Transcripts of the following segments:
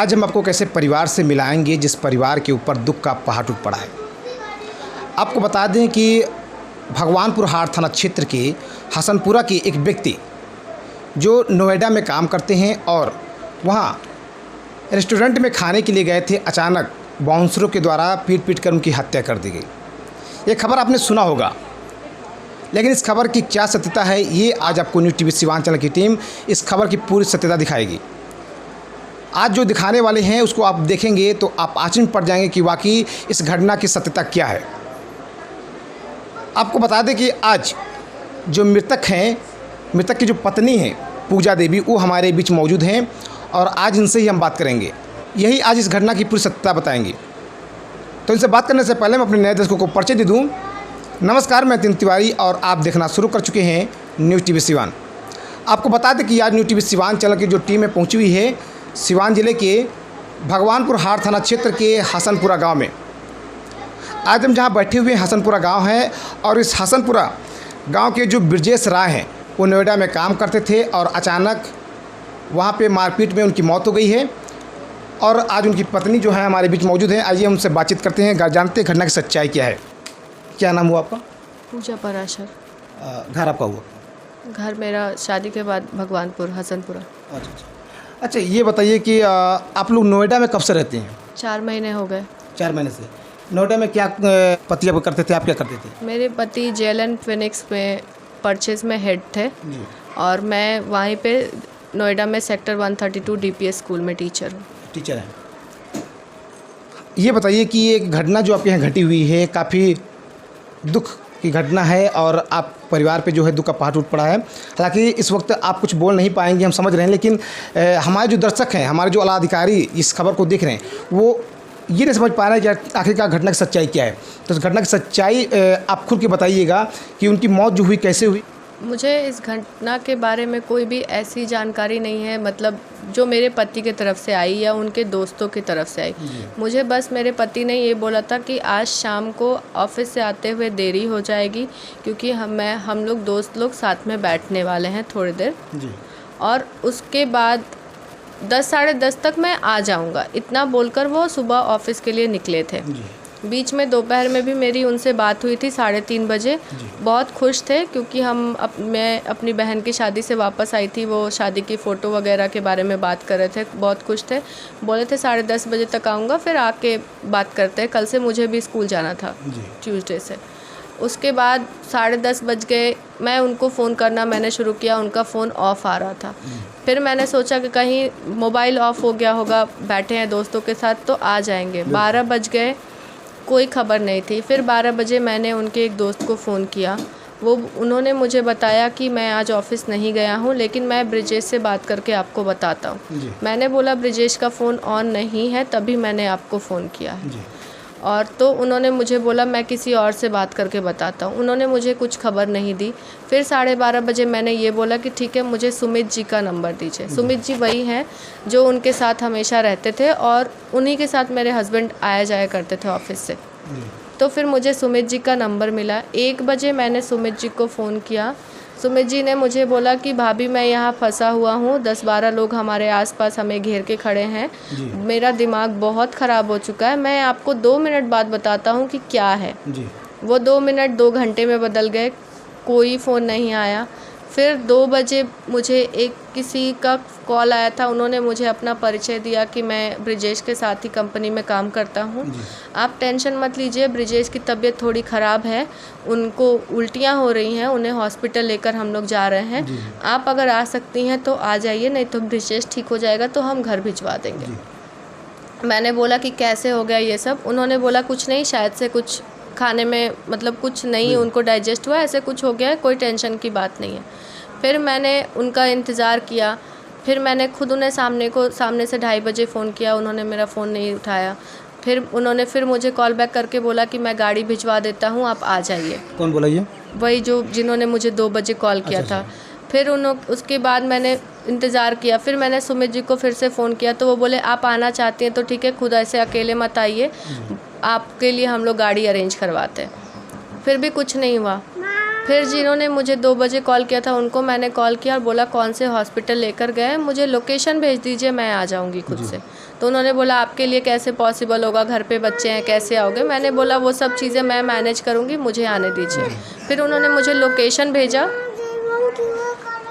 आज हम आपको कैसे परिवार से मिलाएंगे जिस परिवार के ऊपर दुख का पहाड़ टूट पड़ा है। आपको बता दें कि भगवानपुर हाट थाना क्षेत्र के हसनपुरा के एक व्यक्ति जो नोएडा में काम करते हैं और वहाँ रेस्टोरेंट में खाने के लिए गए थे, अचानक बाउंसरों के द्वारा पीट कर उनकी हत्या कर दी गई। ये खबर आपने सुना होगा, लेकिन इस खबर की क्या सत्यता है ये आज आपको न्यूज़ टीवी सिवान चैनल की टीम इस खबर की पूरी सत्यता दिखाएगी। आज जो दिखाने वाले हैं उसको आप देखेंगे तो आप आश्चर्य पड़ जाएंगे कि वाकई इस घटना की सत्यता क्या है। आपको बता दें कि आज जो मृतक हैं, मृतक की जो पत्नी हैं पूजा देवी, वो हमारे बीच मौजूद हैं और आज इनसे ही हम बात करेंगे। यही आज इस घटना की पूरी सत्यता बताएंगे। तो इनसे बात करने से पहले मैं अपने नए दर्शकों को परिचय दे दूँ। नमस्कार, मैं तीन तिवारी और आप देखना शुरू कर चुके हैं न्यूज़ टीवी सिवान। आपको बता दें कि आज न्यूज़ टीवी सिवान चैनल की जो टीम है पहुंची हुई है सिवान जिले के भगवानपुर हाट थाना क्षेत्र के हसनपुरा गांव में। आज हम जहां बैठे हुए हसनपुरा गांव है और इस हसनपुरा गांव के जो ब्रजेश राय हैं वो नोएडा में काम करते थे और अचानक वहां पे मारपीट में उनकी मौत हो गई है और आज उनकी पत्नी जो है हमारे बीच मौजूद है। आइए उनसे बातचीत करते हैं, जानते हैं घटना की सच्चाई क्या है। क्या नाम हुआ आपका? पूजा पराशर। घर आपका हुआ? घर मेरा शादी के बाद भगवानपुर हसनपुरा। अच्छा, ये बताइए कि आप लोग नोएडा में कब से रहते हैं? 4 महीने हो गए। 4 महीने से। नोएडा में क्या पति आप करते थे, आप क्या करते थे? मेरे पति JLN फिनिक्स में परचेज में हेड थे और मैं वहीं पे नोएडा में सेक्टर 132 DPS स्कूल में टीचर हूँ। टीचर हैं। ये बताइए कि ये घटना जो आपके यहाँ घटी हुई है काफ़ी दुख की घटना है और आप परिवार पे जो है दुख का पहाड़ टूट पड़ा है। हालांकि इस वक्त आप कुछ बोल नहीं पाएंगे, हम समझ रहे हैं, लेकिन हमारे जो दर्शक हैं, हमारे जो आला अधिकारी इस खबर को देख रहे हैं, वो ये नहीं समझ पा रहे हैं कि आखिरकार घटना की सच्चाई क्या है। तो इस घटना की सच्चाई आप खुद के बताइएगा कि उनकी मौत जो हुई कैसे हुई। मुझे इस घटना के बारे में कोई भी ऐसी जानकारी नहीं है, मतलब जो मेरे पति की तरफ से आई या उनके दोस्तों की तरफ से आई। मुझे बस मेरे पति ने ये बोला था कि आज शाम को ऑफिस से आते हुए देरी हो जाएगी क्योंकि हम लोग दोस्त लोग साथ में बैठने वाले हैं थोड़ी देर और उसके बाद 10 साढ़े 10 तक मैं आ जाऊंगा, इतना बोलकर वो सुबह ऑफिस के लिए निकले थे। बीच में दोपहर में भी मेरी उनसे बात हुई थी 3:30 बजे। बहुत खुश थे क्योंकि मैं अपनी बहन की शादी से वापस आई थी, वो शादी की फ़ोटो वगैरह के बारे में बात कर रहे थे, बहुत खुश थे। बोले थे 10:30 बजे तक आऊँगा, फिर आके बात करते हैं, कल से मुझे भी स्कूल जाना था ट्यूसडे से। उसके बाद 10:30 बज गए, मैं उनको फ़ोन करना मैंने शुरू किया, उनका फ़ोन ऑफ़ आ रहा था। फिर मैंने सोचा कि कहीं मोबाइल ऑफ़ हो गया होगा, बैठे हैं दोस्तों के साथ तो आ जाएंगे। 12 बज गए, कोई खबर नहीं थी। फिर 12 बजे मैंने उनके एक दोस्त को फ़ोन किया, उन्होंने मुझे बताया कि मैं आज ऑफ़िस नहीं गया हूँ, लेकिन मैं ब्रिजेश से बात करके आपको बताता हूँ। मैंने बोला ब्रिजेश का फ़ोन ऑन नहीं है, तभी मैंने आपको फ़ोन किया है। और तो उन्होंने मुझे बोला मैं किसी और से बात करके बताता हूँ। उन्होंने मुझे कुछ खबर नहीं दी। फिर 12:30 बजे मैंने ये बोला कि ठीक है, मुझे सुमित जी का नंबर दीजिए। सुमित जी वही हैं जो उनके साथ हमेशा रहते थे और उन्हीं के साथ मेरे हस्बैंड आया जाया करते थे ऑफिस से। तो फिर मुझे सुमित जी का नंबर मिला। 1 बजे मैंने सुमित जी को फ़ोन किया। सुमित जी ने मुझे बोला कि भाभी मैं यहाँ फंसा हुआ हूँ, 10-12 लोग हमारे आसपास हमें घेर के खड़े हैं, मेरा दिमाग बहुत ख़राब हो चुका है, मैं आपको 2 मिनट बाद बताता हूँ कि क्या है। वो 2 मिनट 2 घंटे में बदल गए, कोई फ़ोन नहीं आया। फिर 2 बजे मुझे किसी का कॉल आया था, उन्होंने मुझे अपना परिचय दिया कि मैं ब्रिजेश के साथ ही कंपनी में काम करता हूँ, आप टेंशन मत लीजिए, ब्रिजेश की तबीयत थोड़ी ख़राब है, उनको उल्टियाँ हो रही हैं, उन्हें हॉस्पिटल लेकर हम लोग जा रहे हैं, आप अगर आ सकती हैं तो आ जाइए, नहीं तो ब्रिजेश ठीक हो जाएगा तो हम घर भिजवा देंगे। मैंने बोला कि कैसे हो गया ये सब? उन्होंने बोला कुछ नहीं, शायद से कुछ खाने में मतलब कुछ नहीं उनको डाइजेस्ट हुआ, ऐसे कुछ हो गया है, कोई टेंशन की बात नहीं है। फिर मैंने उनका इंतज़ार किया। फिर मैंने खुद उन्हें सामने से 2:30 बजे फ़ोन किया, उन्होंने मेरा फ़ोन नहीं उठाया। फिर उन्होंने मुझे कॉल बैक करके बोला कि मैं गाड़ी भिजवा देता हूँ, आप आ जाइए। कौन बोला ये? वही जिन्होंने मुझे 2 बजे कॉल किया था। फिर उसके बाद मैंने इंतज़ार किया। फिर मैंने सुमित जी को फिर से फ़ोन किया तो वो बोले आप आना चाहती हैं तो ठीक है, खुद ऐसे अकेले मत आइए, आपके लिए हम लोग गाड़ी अरेंज करवाते हैं। फिर भी कुछ नहीं हुआ। फिर जिन्होंने मुझे 2 बजे कॉल किया था उनको मैंने कॉल किया और बोला कौन से हॉस्पिटल लेकर गए, मुझे लोकेशन भेज दीजिए, मैं आ जाऊंगी खुद से। तो उन्होंने बोला आपके लिए कैसे पॉसिबल होगा, घर पे बच्चे हैं, कैसे आओगे। मैंने बोला वो सब चीज़ें मैं मैनेज करूँगी, मुझे आने दीजिए। फिर उन्होंने मुझे लोकेशन भेजा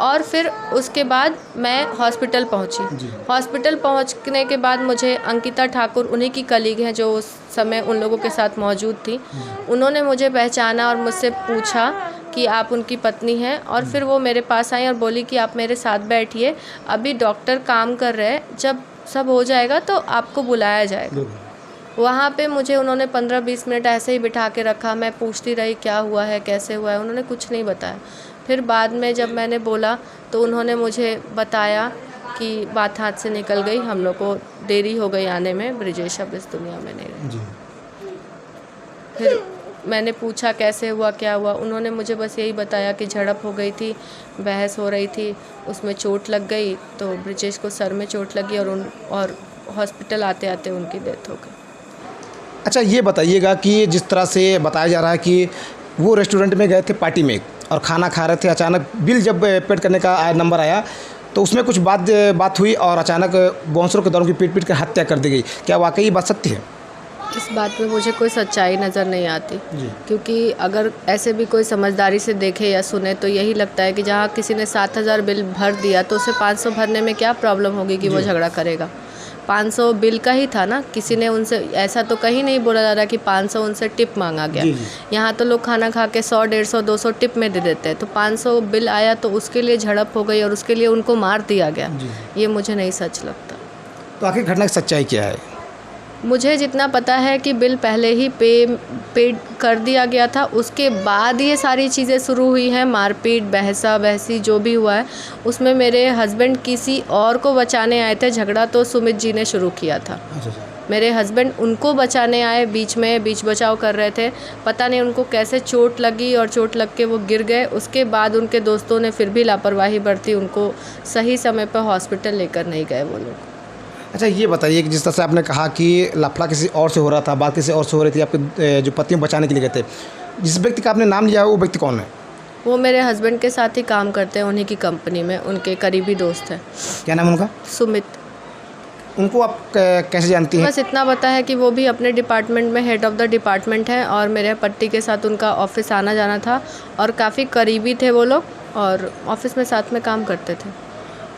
और फिर उसके बाद मैं हॉस्पिटल पहुंची। हॉस्पिटल पहुंचने के बाद मुझे अंकिता ठाकुर, उन्हीं की कलीग हैं जो उस समय उन लोगों के साथ मौजूद थी, उन्होंने मुझे पहचाना और मुझसे पूछा कि आप उनकी पत्नी हैं। और फिर वो मेरे पास आई और बोली कि आप मेरे साथ बैठिए, अभी डॉक्टर काम कर रहे हैं, जब सब हो जाएगा तो आपको बुलाया जाएगा। वहाँ पे मुझे उन्होंने 15-20 मिनट ऐसे ही बिठा के रखा। मैं पूछती रही क्या हुआ है, कैसे हुआ है, उन्होंने कुछ नहीं बताया। फिर बाद में जब मैंने बोला तो उन्होंने मुझे बताया कि बात हाथ से निकल गई, हम लोग को देरी हो गई आने में, ब्रिजेश अब इस दुनिया में नहीं रहे। फिर मैंने पूछा कैसे हुआ, क्या हुआ, उन्होंने मुझे बस यही बताया कि झड़प हो गई थी, बहस हो रही थी, उसमें चोट लग गई, तो ब्रिजेश को सर में चोट लगी और हॉस्पिटल आते आते उनकी डेथ हो गई। अच्छा, ये बताइएगा कि जिस तरह से बताया जा रहा है कि वो रेस्टोरेंट में गए थे पार्टी में और खाना खा रहे थे, अचानक बिल जब पेड करने का नंबर आया तो उसमें कुछ बात हुई और अचानक बाउंसरों के द्वारा उनकी पीट कर हत्या कर दी गई। क्या वाकई ये बात सत्य है? इस बात में मुझे कोई सच्चाई नज़र नहीं आती, क्योंकि अगर ऐसे भी कोई समझदारी से देखे या सुने तो यही लगता है कि जहाँ किसी ने 7,000 बिल भर दिया तो उसे 500 भरने में क्या प्रॉब्लम होगी कि वो झगड़ा करेगा। 500 बिल का ही था ना, किसी ने उनसे ऐसा तो कहीं नहीं बोला जा रहा कि 500 उनसे टिप मांगा गया। यहाँ तो लोग खाना खा के 100, 150, 200 टिप में दे देते हैं, तो 500 बिल आया तो उसके लिए झड़प हो गई और उसके लिए उनको मार दिया गया। ये मुझे नहीं सच लगता। तो आखिर घटना की सच्चाई क्या है? मुझे जितना पता है कि बिल पहले ही पेड कर दिया गया था, उसके बाद ये सारी चीज़ें शुरू हुई हैं, मारपीट, बहसी जो भी हुआ है उसमें मेरे हस्बैंड किसी और को बचाने आए थे। झगड़ा तो सुमित जी ने शुरू किया था। मेरे हस्बैंड उनको बचाने आए, बीच बचाव कर रहे थे, पता नहीं उनको कैसे चोट लगी और चोट लग के वो गिर गए। उसके बाद उनके दोस्तों ने फिर भी लापरवाही बरती, उनको सही समय पर हॉस्पिटल लेकर नहीं गए वो लोग। अच्छा, ये बताइए कि जिस तरह से आपने कहा कि लफड़ा किसी और से हो रहा था, बात किसी और से हो रही थी, आपके जो पति बचाने के लिए गए थे, जिस व्यक्ति का आपने नाम लिया वो व्यक्ति कौन है? वो मेरे हस्बैंड के साथ ही काम करते हैं, उन्हीं की कंपनी में, उनके करीबी दोस्त हैं। क्या नाम है उनका? सुमित। उनको आप कैसे जानती हैं? बस इतना पता है कि वो भी अपने डिपार्टमेंट में हेड ऑफ़ द डिपार्टमेंट हैं और मेरे पट्टी के साथ उनका ऑफिस आना जाना था और काफ़ी करीबी थे वो लोग और ऑफिस में साथ में काम करते थे।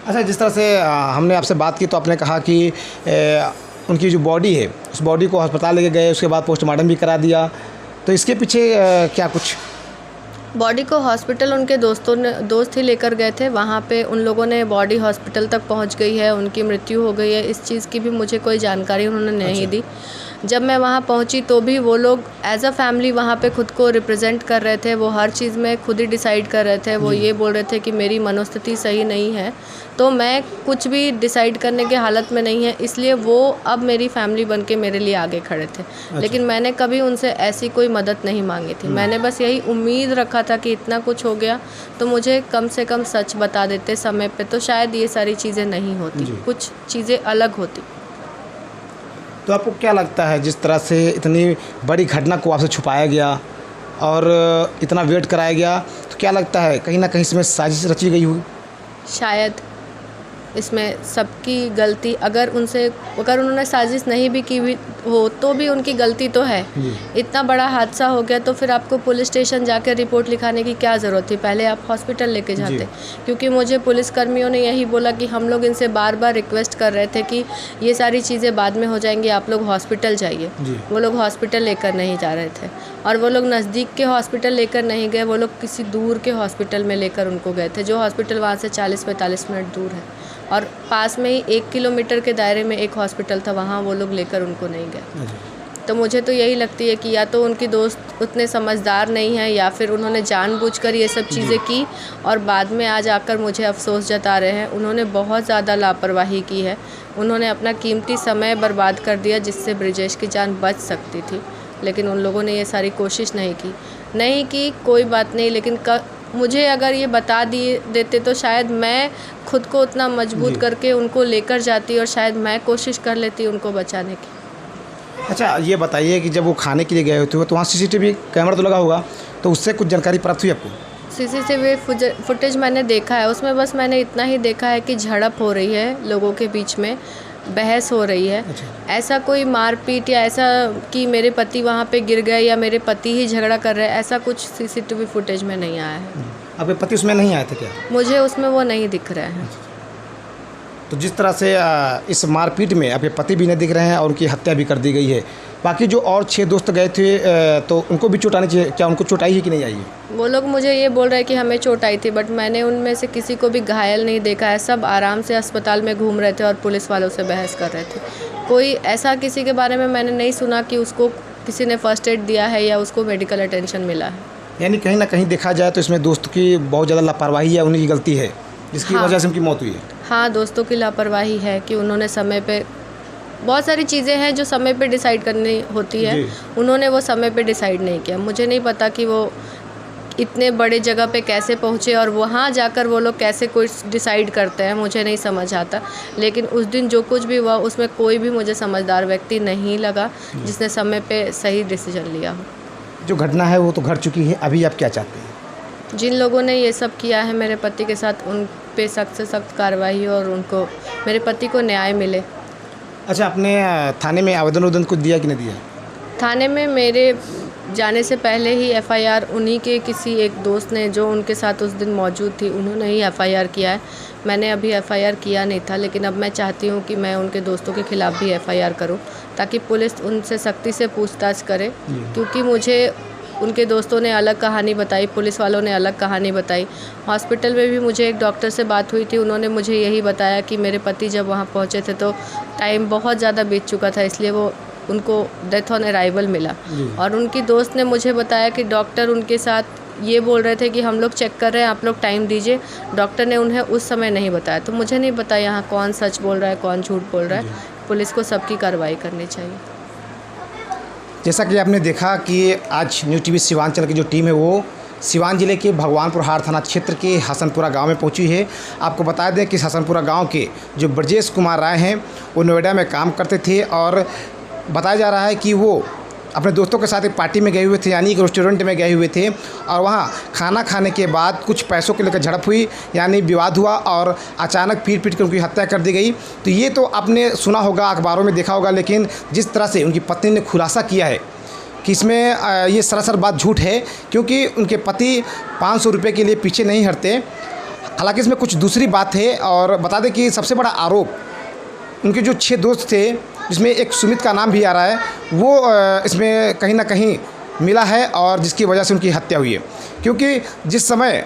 अच्छा, जिस तरह से हमने आपसे बात की तो आपने कहा कि उनकी जो बॉडी है उस बॉडी को अस्पताल लेके गए, उसके बाद पोस्टमार्टम भी करा दिया, तो इसके पीछे क्या कुछ? बॉडी को हॉस्पिटल उनके दोस्त ही लेकर गए थे। वहाँ पे उन लोगों ने बॉडी हॉस्पिटल तक पहुँच गई है, उनकी मृत्यु हो गई है, इस चीज़ की भी मुझे कोई जानकारी उन्होंने नहीं दी। जब मैं वहाँ पहुँची तो भी वो लोग एज अ फैमिली वहाँ पे खुद को रिप्रेजेंट कर रहे थे, वो हर चीज़ में खुद ही डिसाइड कर रहे थे। वो ये बोल रहे थे कि मेरी मनोस्थिति सही नहीं है, तो मैं कुछ भी डिसाइड करने की हालत में नहीं है, इसलिए वो अब मेरी फैमिली बन के मेरे लिए आगे खड़े थे। लेकिन मैंने कभी उनसे ऐसी कोई मदद नहीं मांगी थी। मैंने बस यही उम्मीद रखा था कि इतना कुछ हो गया तो मुझे कम से कम सच बता देते समय पे, तो शायद ये सारी चीज़ें नहीं होती, कुछ चीज़ें अलग होती। तो आपको क्या लगता है जिस तरह से इतनी बड़ी घटना को आपसे छुपाया गया और इतना वेट कराया गया, तो क्या लगता है कहीं ना कहीं इसमें साजिश रची गई हुई? शायद इसमें सबकी गलती, अगर उन्होंने साजिश नहीं भी की हुई हो तो भी उनकी गलती तो है। इतना बड़ा हादसा हो गया तो फिर आपको पुलिस स्टेशन जाकर रिपोर्ट लिखाने की क्या ज़रूरत थी, पहले आप हॉस्पिटल लेके जाते। क्योंकि मुझे पुलिसकर्मियों ने यही बोला कि हम लोग इनसे बार बार रिक्वेस्ट कर रहे थे कि ये सारी चीज़ें बाद में हो जाएंगी, आप लोग हॉस्पिटल जाइए। वो लोग हॉस्पिटल लेकर नहीं जा रहे थे और वो लोग नज़दीक के हॉस्पिटल लेकर नहीं गए, वो लोग किसी दूर के हॉस्पिटल में लेकर उनको गए थे, जो हॉस्पिटल वहाँ से 40-45 मिनट दूर है और पास में ही 1 किलोमीटर के दायरे में एक हॉस्पिटल था, वहाँ वो लोग लेकर उनको नहीं गए। तो मुझे तो यही लगती है कि या तो उनकी दोस्त उतने समझदार नहीं है या फिर उन्होंने जानबूझकर ये सब चीज़ें की और बाद में आज आकर मुझे अफसोस जता रहे हैं। उन्होंने बहुत ज़्यादा लापरवाही की है, उन्होंने अपना कीमती समय बर्बाद कर दिया जिससे ब्रिजेश की जान बच सकती थी, लेकिन उन लोगों ने ये सारी कोशिश नहीं की। कोई बात नहीं, लेकिन मुझे अगर ये बता देते तो शायद मैं खुद को उतना मजबूत करके उनको लेकर जाती और शायद मैं कोशिश कर लेती उनको बचाने की। अच्छा, ये बताइए कि जब वो खाने के लिए गए होते हो तो वहाँ CCTV कैमरा तो लगा होगा, तो उससे कुछ जानकारी प्राप्त हुई आपको? CCTV फुटेज मैंने देखा है, उसमें बस मैंने इतना ही देखा है कि झड़प हो रही है लोगों के बीच में, बहस हो रही है। ऐसा कोई मारपीट या ऐसा कि मेरे पति वहाँ पे गिर गए या मेरे पति ही झगड़ा कर रहे हैं, ऐसा कुछ सीसीटीवी फुटेज में नहीं आया है। आपके पति उसमें नहीं आए थे क्या? मुझे उसमें वो नहीं दिख रहे हैं। तो जिस तरह से इस मारपीट में आपके पति भी नहीं दिख रहे हैं और उनकी हत्या भी कर दी गई है। बाकी जो और 6 दोस्त गए थे तो उनको भी चोट आनी चाहिए, क्या उनको चोट आई है कि नहीं आई है? वो लोग मुझे ये बोल रहे हैं कि हमें चोट आई थी, बट मैंने उनमें से किसी को भी घायल नहीं देखा है। सब आराम से अस्पताल में घूम रहे थे और पुलिस वालों से बहस कर रहे थे। कोई ऐसा किसी के बारे में मैंने नहीं सुना कि उसको किसी ने फर्स्ट एड दिया है या उसको मेडिकल अटेंशन मिला है। यानी कहीं ना कहीं देखा जाए तो इसमें दोस्त की बहुत ज़्यादा लापरवाही है, उन्हीं की गलती है जिसकी वजह से उनकी मौत हुई है। हाँ, दोस्तों की लापरवाही है कि उन्होंने समय पे, बहुत सारी चीज़ें हैं जो समय पे डिसाइड करनी होती है, उन्होंने वो समय पे डिसाइड नहीं किया। मुझे नहीं पता कि वो इतने बड़े जगह पे कैसे पहुँचे और वहाँ जाकर वो लोग कैसे कुछ डिसाइड करते हैं, मुझे नहीं समझ आता। लेकिन उस दिन जो कुछ भी हुआ उसमें कोई भी मुझे समझदार व्यक्ति नहीं लगा जिसने समय पे सही डिसीजन लिया हो। जो घटना है वो तो घट चुकी है, अभी आप क्या चाहते हैं? जिन लोगों ने ये सब किया है मेरे पति के साथ, उन पे सख्त से सख्त कार्रवाई और उनको, मेरे पति को न्याय मिले। अच्छा, आपने थाने में आवेदन कुछ दिया कि नहीं दिया? थाने में मेरे जाने से पहले ही एफआईआर उन्हीं के किसी एक दोस्त ने, जो उनके साथ उस दिन मौजूद थी, उन्होंने ही एफआईआर किया है। मैंने अभी एफआईआर किया नहीं था, लेकिन अब मैं चाहती हूँ कि मैं उनके दोस्तों के खिलाफ़ भी एफआईआर करूँ ताकि पुलिस उनसे सख्ती से पूछताछ करे। क्योंकि मुझे उनके दोस्तों ने अलग कहानी बताई, पुलिस वालों ने अलग कहानी बताई। हॉस्पिटल में भी मुझे एक डॉक्टर से बात हुई थी, उन्होंने मुझे यही बताया कि मेरे पति जब वहाँ पहुँचे थे तो टाइम बहुत ज़्यादा बीत चुका था, इसलिए वो उनको डेथ ऑन अराइवल मिला। और उनकी दोस्त ने मुझे बताया कि डॉक्टर उनके साथ ये बोल रहे थे कि हम लोग चेक कर रहे हैं, आप लोग टाइम दीजिए। डॉक्टर ने उन्हें उस समय नहीं बताया। तो मुझे नहीं पता यहाँ कौन सच बोल रहा है, कौन झूठ बोल रहा है। पुलिस को सबकी कार्रवाई करनी चाहिए। जैसा कि आपने देखा कि आज न्यूज़ टीवी सीवांचल की जो टीम है वो सिवान जिले के भगवानपुर हार थाना क्षेत्र के हसनपुरा गांव में पहुंची है। आपको बता दें कि हसनपुरा गांव के जो ब्रजेश कुमार राय हैं वो नोएडा में काम करते थे और बताया जा रहा है कि वो अपने दोस्तों के साथ एक पार्टी में गए हुए थे, यानी एक रेस्टोरेंट में गए हुए थे और वहाँ खाना खाने के बाद कुछ पैसों को लेकर झड़प हुई, यानी विवाद हुआ और अचानक पीट कर उनकी हत्या कर दी गई। तो ये तो आपने सुना होगा, अखबारों में देखा होगा, लेकिन जिस तरह से उनकी पत्नी ने खुलासा किया है कि इसमें ये सरासर बात झूठ है, क्योंकि उनके पति 500 रुपये के लिए पीछे नहीं हटते। हालांकि इसमें कुछ दूसरी बात है। और बता दें कि सबसे बड़ा आरोप उनके जो 6 दोस्त थे, जिसमें एक सुमित का नाम भी आ रहा है, वो इसमें कहीं ना कहीं मिला है और जिसकी वजह से उनकी हत्या हुई है। क्योंकि जिस समय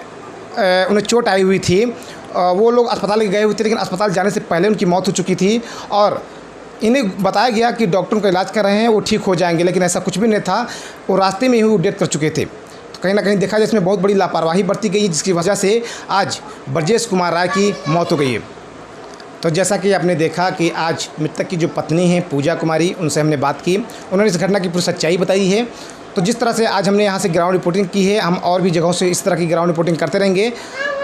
उन्हें चोट आई हुई थी वो लोग अस्पताल गए हुए थे, लेकिन अस्पताल जाने से पहले उनकी मौत हो चुकी थी और इन्हें बताया गया कि डॉक्टर उनका इलाज कर रहे हैं, वो ठीक हो जाएंगे, लेकिन ऐसा कुछ भी नहीं था। वो रास्ते में ही वो डेथ कर चुके थे। तो कहीं ना कहीं देखा जाए इसमें बहुत बड़ी लापरवाही बरती गई है, जिसकी वजह से आज ब्रजेश कुमार राय की मौत हो गई है। तो जैसा कि आपने देखा कि आज मृतक की जो पत्नी है पूजा कुमारी, उनसे हमने बात की, उन्होंने इस घटना की पूरी सच्चाई बताई है। तो जिस तरह से आज हमने यहाँ से ग्राउंड रिपोर्टिंग की है, हम और भी जगहों से इस तरह की ग्राउंड रिपोर्टिंग करते रहेंगे।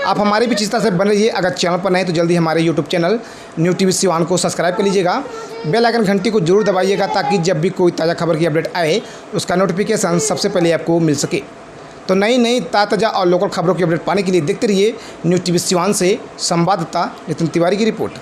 आप हमारे भी इस तरह से बने रहिए। अगर चैनल पर नए तो जल्दी हमारे YouTube channel news TV Siwan को सब्सक्राइब कर लीजिएगा, बेल आइकन घंटी को जरूर दबाइएगा ताकि जब भी कोई ताज़ा खबर की अपडेट आए उसका नोटिफिकेशन सबसे पहले आपको मिल सके। तो नई ताज़ा और लोकल खबरों की अपडेट पाने के लिए देखते रहिए न्यूज़ टीवी सिवान से संवाददाता नितिन तिवारी की रिपोर्ट।